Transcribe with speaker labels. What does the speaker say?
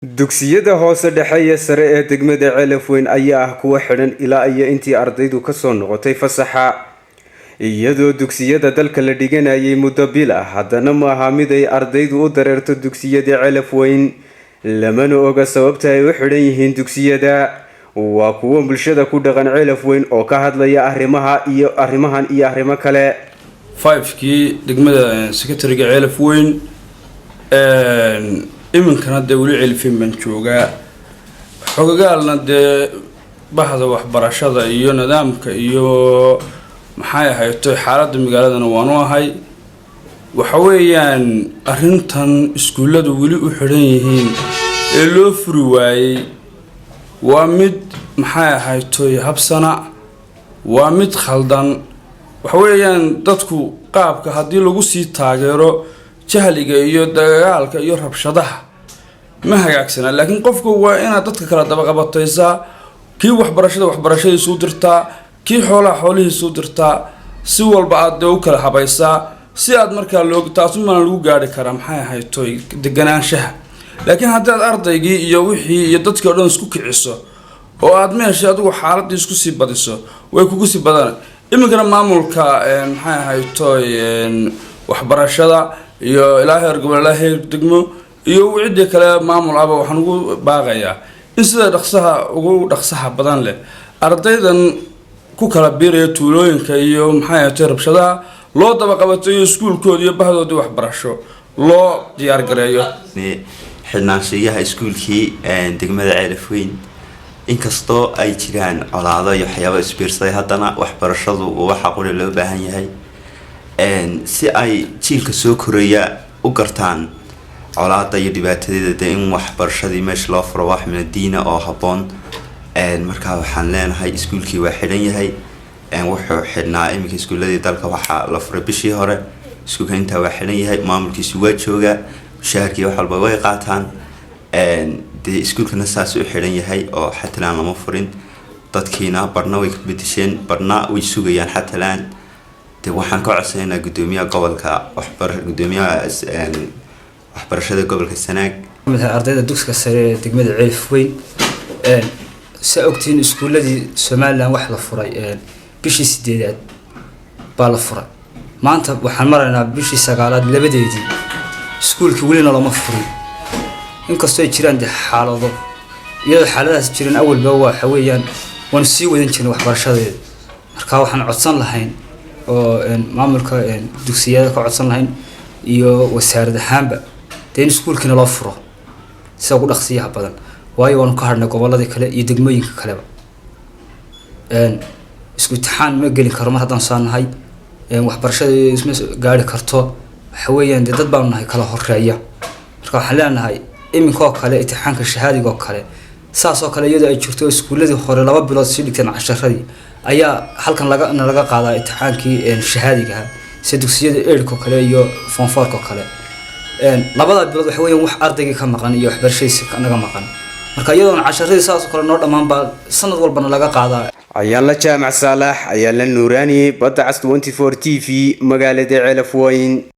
Speaker 1: dugsiyada hoose dhexe iyo sare ee degmada Ceelaf Weyn ayaa ah kuwa xidhan ilaa iyo intii ardaydu ka soo noqotay fasaxa iyadoo dugsiyada dalka la dhiganayay muddo bil ah haddana ma aha mid ay ardaydu u dareerto dugsiyada Ceelaf Weyn lamana oga sababta ay u xidhan yihiin dugsiyada waa kuwa bulshada ku dhaqan Ceelaf Weyn oo ka hadlaya arrimahan iyo arrimo kale
Speaker 2: 5kii degmada secretary-ga Ceelaf Weyn iminkana de wali Ceelfin baan joogaa xogagaalna de bahda waxbarashada iyo nidaamka iyo maxay ahayd xaaladda magaaladana waanu ahay waxa weeyaan arrintan iskuuladu wali u xidhan yihiin ee loo furi waayay waa mid maxay ahayd habsana waa mid khaldan waxa weeyaan dadku qaabka hadii lagu sii taageero jahliga iyo dagaalka iyo rabshadaha ma hagaagsana laakiin qofku waa inaad dadka kala daba qabataysaa kii waxbarashadiisu dirtaa kii xoolihiisu dirtaa si walba aad u kala habaysaa si aad markaa taas ma lagu gaari karaa maxay ahayd deganaanshaha laakiin haddii aad ardaygii iyo wixii iyo dadkii oo dhan isku kiciso oo aad meesha adigu xaaladii isku sii badiso way kugu sii badan iminkana maamulka maxay ahayd waxbarashada iyo ilaahay gobolada degmo iyo wixii kale maamul aba waxaan ugu baaqayaa in sida dhaqsaha badan leh ardaydan ku kala biiraya tuulooyinka iyo maxay ahayd rabshadaha loo daba qabatay iskuulkooda iyo bahdoodii waxbarasho loo diyaar gareeyo
Speaker 3: xidhnaanshiyaha iskuulkii degmada Ceelaf Weyn inkastoo ay jiraan colaado iyo waxyaabo isbiirsaday haddana waxbarashadu waxa qori loo baahan yahay si ay jiilka soo koraya u gartaan colaada iyo dhibaatadeeda in waxbarashadii meesha loo furo wax diina oo haboon marka waxaan leenahay iskuulkii waa xidhan yahay wuxuu xidhnaa iminka iskuuladii dalka waxa la furay bishii hore iskuulka inta waa xidhan yahay maamulkiisu waa jooga shaharkii wax walba way qaataan de iskuulkana saas u xidhan yahay oo xatalaan lama furin dadkiina barna way bedesheen barna way sugayaan xatalaan de waxaan ka codsanaynaa gudoomiyaha gobolka waxbarashada gobolka Sanaag
Speaker 4: ardayda dugsiga sare ee degmada Ceelaf Weyn saogtiin iskuuladii Soomaaliland wax la furay bishii 8aad baa la furay maanta waxaan maraynaa bishii 9aad labadeedii iskuulkii wali lama furin inkastoo ay jiraan xaalado iyadoo xaaladaas jireen awalba waxa weeyaan waan sii wadan jirnay waxbarashadeeda marka waxaan codsan lahayn oo maamulka dugsiyada ka codsan lahayn iyo wasaaradda ahaanba in iskuulkina loo furo si ugu dhaqsiyaha badan waayo waan ka harnay gobolada kale iyo degmooyinka kaleba isku imtixaan ma gelin karo mar haddaan saanahay waxbarashada isma gaari karto waxa weeyaan dad baan nahay kala horeeya marka waxaan leenahay iminkoo kale imtixaanka shahaadiga oo kale saas oo kale iyadoo ay jirto iskuuladii hore 2 bilood si dhigteen casharadii ayaa halkan laga qaadaa imtixaankii shahaadiga si dugsiyada eerko kale iyo form 4 kale labada bilood waxa weeyaan wax ardayga ka maqan iyo waxbarashadiisa naga maqan marka iyadoo casharadii saas oo kale noo dhamaan baa sanad walba laga qaadaa
Speaker 1: ayaan la jaamac Saalax ayaan la Nuuraani badda 24 TV magaalada Ceelaf Weyn.